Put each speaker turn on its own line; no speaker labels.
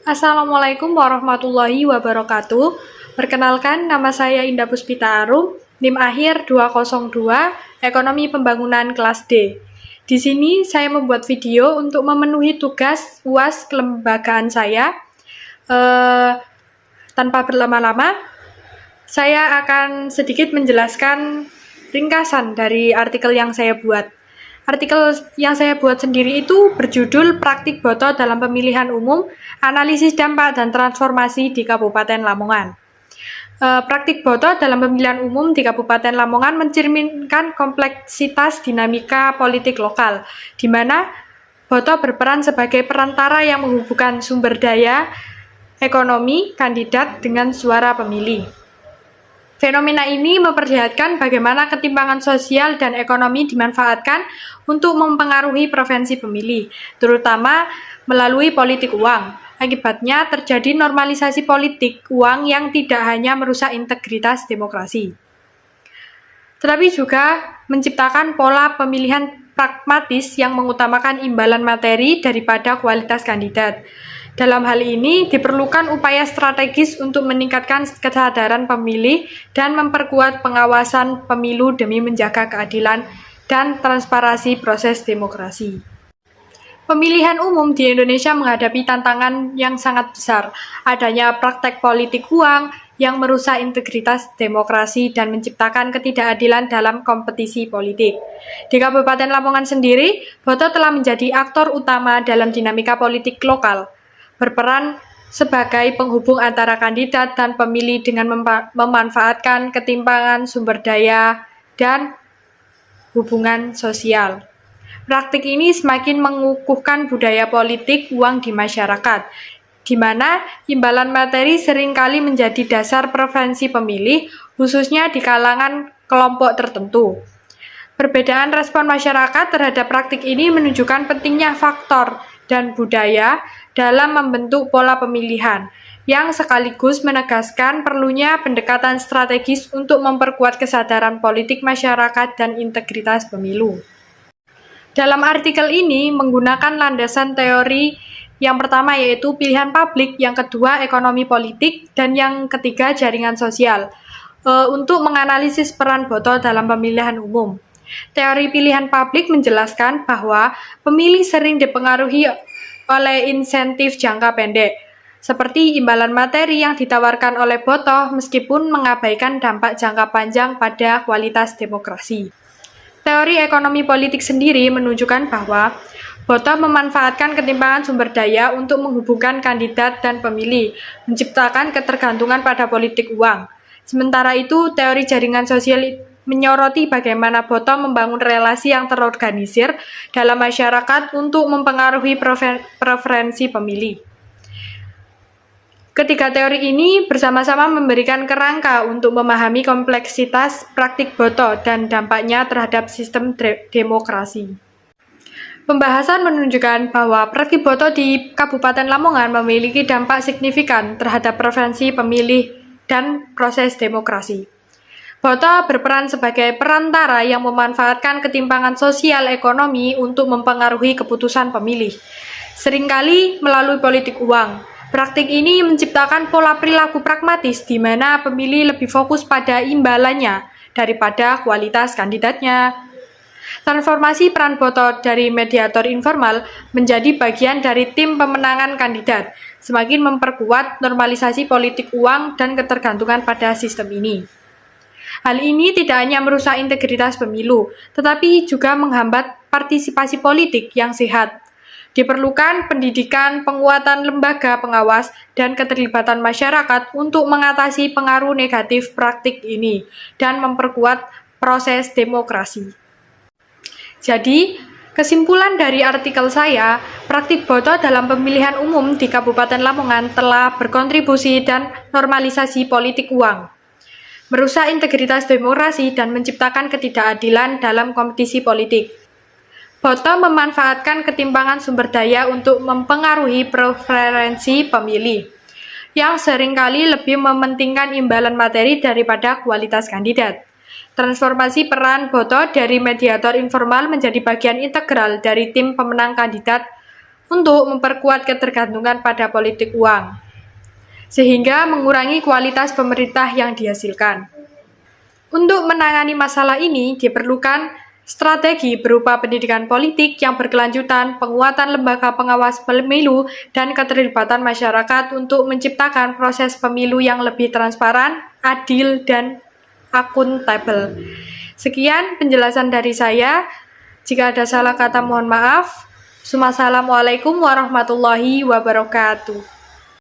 Assalamualaikum warahmatullahi wabarakatuh. Perkenalkan, nama saya Indah Puspita Arum, NIM akhir 202, Ekonomi Pembangunan kelas D. Di sini saya membuat video untuk memenuhi tugas UAS kelembagaan saya. Tanpa berlama-lama, saya akan sedikit menjelaskan ringkasan dari artikel yang saya buat. Artikel yang saya buat sendiri itu berjudul Praktik Boto dalam Pemilihan Umum, Analisis Dampak dan Transformasi di Kabupaten Lamongan. Praktik boto dalam pemilihan umum di Kabupaten Lamongan mencerminkan kompleksitas dinamika politik lokal, di mana boto berperan sebagai perantara yang menghubungkan sumber daya ekonomi kandidat dengan suara pemilih. Fenomena ini memperlihatkan bagaimana ketimpangan sosial dan ekonomi dimanfaatkan untuk mempengaruhi preferensi pemilih, terutama melalui politik uang. Akibatnya terjadi normalisasi politik uang yang tidak hanya merusak integritas demokrasi, tetapi juga menciptakan pola pemilihan pragmatis yang mengutamakan imbalan materi daripada kualitas kandidat. Dalam hal ini, diperlukan upaya strategis untuk meningkatkan kesadaran pemilih dan memperkuat pengawasan pemilu demi menjaga keadilan dan transparansi proses demokrasi. Pemilihan umum di Indonesia menghadapi tantangan yang sangat besar, adanya praktek politik uang yang merusak integritas demokrasi dan menciptakan ketidakadilan dalam kompetisi politik. Di Kabupaten Lamongan sendiri, boto telah menjadi aktor utama dalam dinamika politik lokal, berperan sebagai penghubung antara kandidat dan pemilih dengan memanfaatkan ketimpangan sumber daya dan hubungan sosial. Praktik ini semakin mengukuhkan budaya politik uang di masyarakat, di mana imbalan materi seringkali menjadi dasar preferensi pemilih, khususnya di kalangan kelompok tertentu. Perbedaan respon masyarakat terhadap praktik ini menunjukkan pentingnya faktor dan budaya dalam membentuk pola pemilihan, yang sekaligus menegaskan perlunya pendekatan strategis untuk memperkuat kesadaran politik masyarakat dan integritas pemilu. Dalam artikel ini menggunakan landasan teori yang pertama yaitu pilihan publik, yang kedua ekonomi politik, dan yang ketiga jaringan sosial, untuk menganalisis peran boto dalam pemilihan umum. Teori pilihan publik menjelaskan bahwa pemilih sering dipengaruhi oleh insentif jangka pendek, seperti imbalan materi yang ditawarkan oleh boto meskipun mengabaikan dampak jangka panjang pada kualitas demokrasi. Teori ekonomi politik sendiri menunjukkan bahwa boto memanfaatkan ketimpangan sumber daya untuk menghubungkan kandidat dan pemilih, menciptakan ketergantungan pada politik uang. Sementara itu, teori jaringan sosial menyoroti bagaimana boto membangun relasi yang terorganisir dalam masyarakat untuk mempengaruhi preferensi pemilih. Ketiga teori ini bersama-sama memberikan kerangka untuk memahami kompleksitas praktik boto dan dampaknya terhadap sistem demokrasi. Pembahasan menunjukkan bahwa praktik boto di Kabupaten Lamongan memiliki dampak signifikan terhadap preferensi pemilih dan proses demokrasi. Boto berperan sebagai perantara yang memanfaatkan ketimpangan sosial ekonomi untuk mempengaruhi keputusan pemilih, seringkali melalui politik uang. Praktik ini menciptakan pola perilaku pragmatis di mana pemilih lebih fokus pada imbalannya daripada kualitas kandidatnya. Transformasi peran boto dari mediator informal menjadi bagian dari tim pemenangan kandidat, semakin memperkuat normalisasi politik uang dan ketergantungan pada sistem ini. Hal ini tidak hanya merusak integritas pemilu, tetapi juga menghambat partisipasi politik yang sehat. Diperlukan pendidikan, penguatan lembaga pengawas, dan keterlibatan masyarakat untuk mengatasi pengaruh negatif praktik ini dan memperkuat proses demokrasi. Jadi, kesimpulan dari artikel saya, praktik boto dalam pemilihan umum di Kabupaten Lamongan telah berkontribusi dan normalisasi politik uang, merusak integritas demokrasi dan menciptakan ketidakadilan dalam kompetisi politik. Boto memanfaatkan ketimpangan sumber daya untuk mempengaruhi preferensi pemilih, yang seringkali lebih mementingkan imbalan materi daripada kualitas kandidat. Transformasi peran boto dari mediator informal menjadi bagian integral dari tim pemenang kandidat untuk memperkuat ketergantungan pada politik uang, sehingga mengurangi kualitas pemerintah yang dihasilkan. Untuk menangani masalah ini diperlukan strategi berupa pendidikan politik yang berkelanjutan, penguatan lembaga pengawas pemilu, dan keterlibatan masyarakat untuk menciptakan proses pemilu yang lebih transparan, adil, dan akuntabel. Sekian penjelasan dari saya. Jika ada salah kata mohon maaf. Wassalamualaikum warahmatullahi wabarakatuh.